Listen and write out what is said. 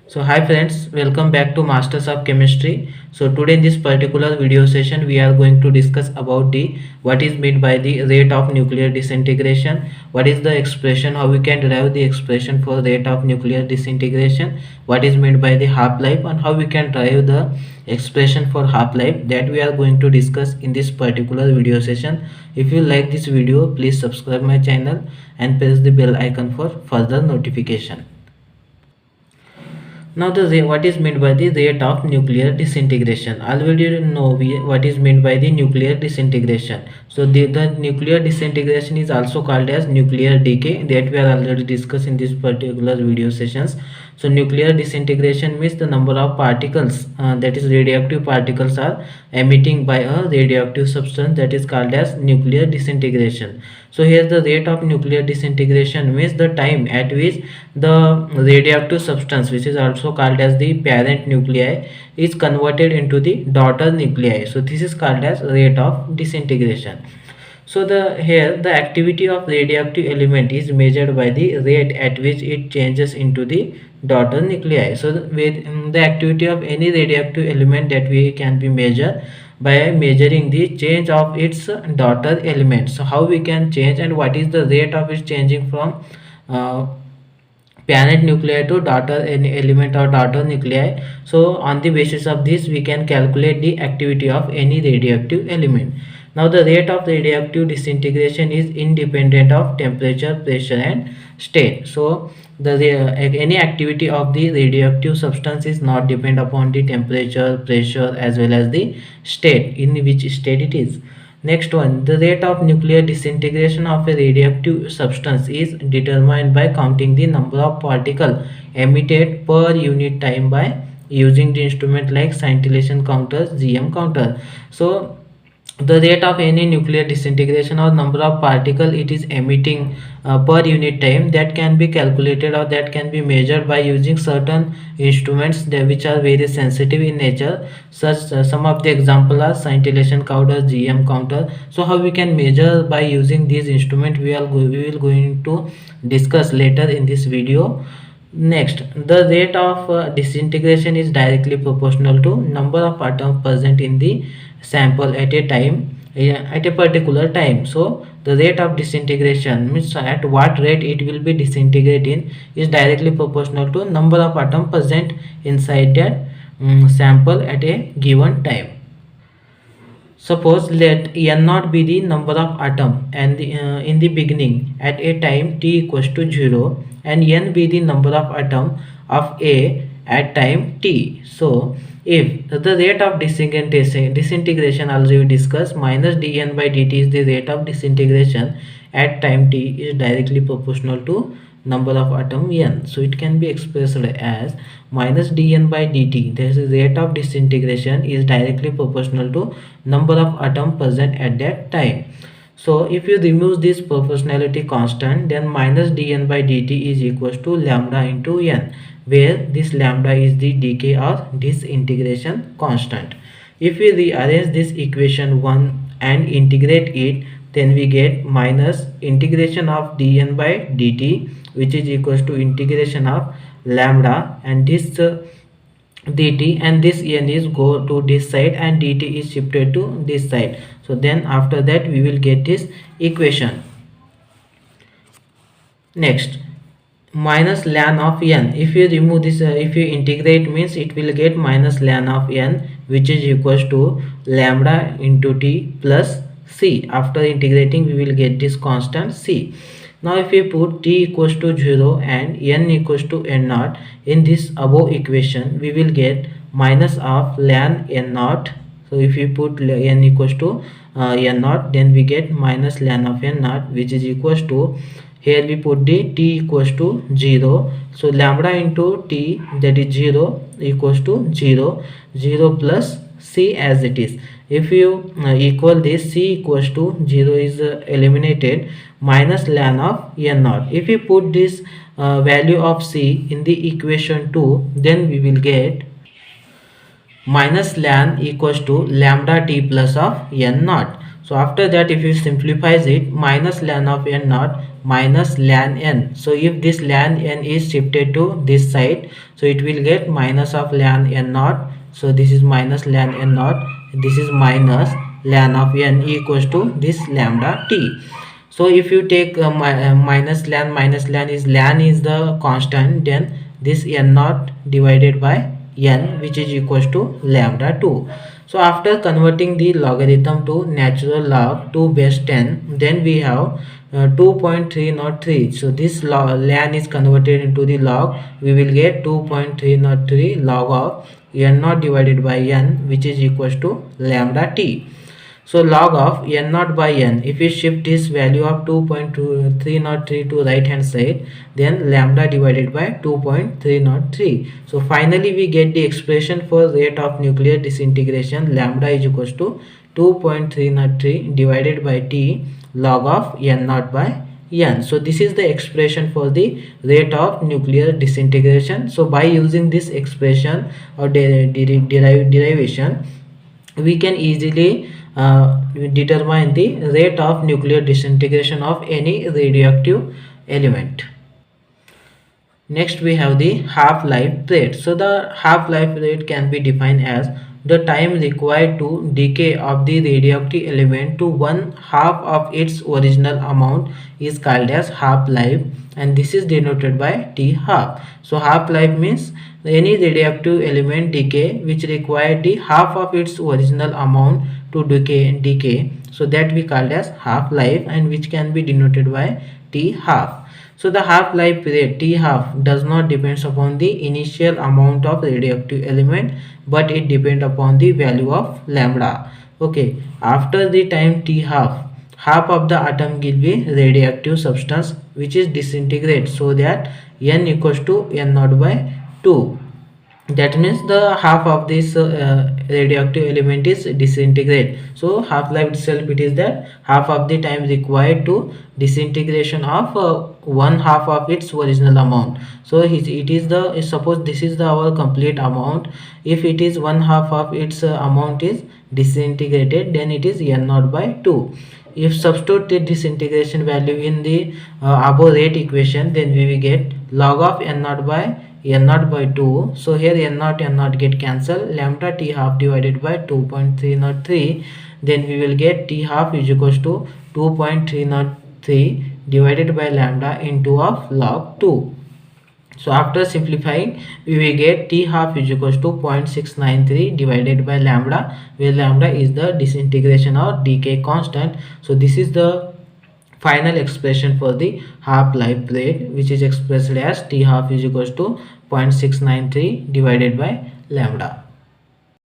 So hi friends, welcome back to Masters of Chemistry. So today in this particular video session we are going to discuss about the what is meant by the rate of nuclear disintegration, what is the expression, how we can derive the expression for rate of nuclear disintegration, what is meant by the half-life and how we can derive the expression for half-life, that we are going to discuss in this particular video session. If you like this video, please subscribe my channel and press the bell icon for further notification. Now what is meant by the rate of nuclear disintegration? Already you know what is meant by the nuclear disintegration. So the nuclear disintegration is also called as nuclear decay, that we are already discussed in this particular video sessions. So nuclear disintegration means the number of particles, that is radioactive particles, are emitting by a radioactive substance, that is called as nuclear disintegration. So here the rate of nuclear disintegration means the time at which the radioactive substance, which is also called as the parent nuclei, is converted into the daughter nuclei. So this is called as rate of disintegration. So the activity of radioactive element is measured by the rate at which it changes into the daughter nuclei. So the activity of any radioactive element that we can be measured by measuring the change of its daughter element. So how we can change and what is the rate of its changing from uh, parent nuclei to daughter element or daughter nuclei. So on the basis of this we can calculate the activity of any radioactive element. Now the rate of radioactive disintegration is independent of temperature, pressure and state. So any activity of the radioactive substance is not depend upon the temperature, pressure as well as the state, in which state it is. Next one, the rate of nuclear disintegration of a radioactive substance is determined by counting the number of particles emitted per unit time by using the instrument like scintillation counters, GM counter. So the rate of any nuclear disintegration or number of particle it is emitting per unit time, that can be calculated or that can be measured by using certain instruments which are very sensitive in nature. Such some of the example are scintillation counter, GM counter. So how we can measure by using these instrument, we will going to discuss later in this video. Next, the rate of disintegration is directly proportional to number of atoms present in the sample at a time, at a particular time. So the rate of disintegration means at what rate it will be disintegrating is directly proportional to number of atoms present inside that sample at a given time. Suppose let n naught be the number of atom and in the beginning at a time t equals to 0, and n be the number of atom of A at time t. So if the rate of disintegration also we discuss, minus dn by dt is the rate of disintegration at time t is directly proportional to number of atom n. So it can be expressed as minus dn by dt, that is the rate of disintegration is directly proportional to number of atom present at that time. So if you remove this proportionality constant, then minus dn by dt is equals to lambda into n, where this lambda is the decay or disintegration constant. If we rearrange this equation 1 and integrate it, then we get minus integration of dn by dt, which is equals to integration of lambda and this dt, and this n is go to this side and dt is shifted to this side. So then after that we will get this equation. Next, minus ln of n, if you remove this, if you integrate means it will get minus ln of n, which is equals to lambda into t plus c. After integrating we will get this constant c. Now if we put t equals to 0 and n equals to n naught in this above equation, we will get minus of ln n naught. So if we put n equals to n naught, then we get minus ln of n naught, which is equals to, here we put the t equals to 0. So lambda into t, that is 0, equals to 0, 0 plus c as it is. If you equal this, c equals to 0 is eliminated, minus ln of n naught. If we put this value of c in the equation 2, then we will get minus ln equals to lambda t plus of n naught. So after that if you simplifies it, minus ln of n naught minus ln n. So if this ln n is shifted to this side, so it will get minus of ln n naught. So this is minus ln n naught, this is minus ln of n equals to this lambda t. So if you take minus ln is ln is the constant, then this n naught divided by n, which is equals to lambda 2. So after converting the logarithm to natural log 2 base 10, then we have 2.303. So this ln is converted into the log. We will get 2.303 log of n naught divided by n, which is equals to lambda t. So log of n naught by n, if we shift this value of 2.303 to right hand side, then lambda divided by 2.303. So finally we get the expression for rate of nuclear disintegration. Lambda is equals to 2.303 divided by t log of n naught by n. So this is the expression for the rate of nuclear disintegration. So by using this expression or derivation, we can easily determine the rate of nuclear disintegration of any radioactive element. Next we have the half-life rate. So the half-life rate can be defined as the time required to decay of the radioactive element to one half of its original amount is called as half-life, and this is denoted by T half. So half-life means any radioactive element decay which required the half of its original amount to decay. So that we called as half-life, and which can be denoted by T half. So the half-life period T half does not depends upon the initial amount of radioactive element, but it depends upon the value of lambda. Okay, after the time T half, half of the atom will be radioactive substance which is disintegrate, so that n equals to n naught by 2. That means the half of this radioactive element is disintegrate. So half life itself, it is that half of the time required to disintegration of one half of its original amount. So it is the, suppose this is the our complete amount, if it is one half of its amount is disintegrated, then it is n naught by 2. If substitute the disintegration value in the above rate equation, then we will get log of n naught by n naught by 2. So here n naught get cancelled, lambda t half divided by 2.303, then we will get t half is equals to 2.303 divided by lambda into of log 2. So after simplifying, we will get t half is equals to 0.693 divided by lambda, where lambda is the disintegration or decay constant. So this is the final expression for the half-life rate, which is expressed as t half is equals to 0.693 divided by lambda.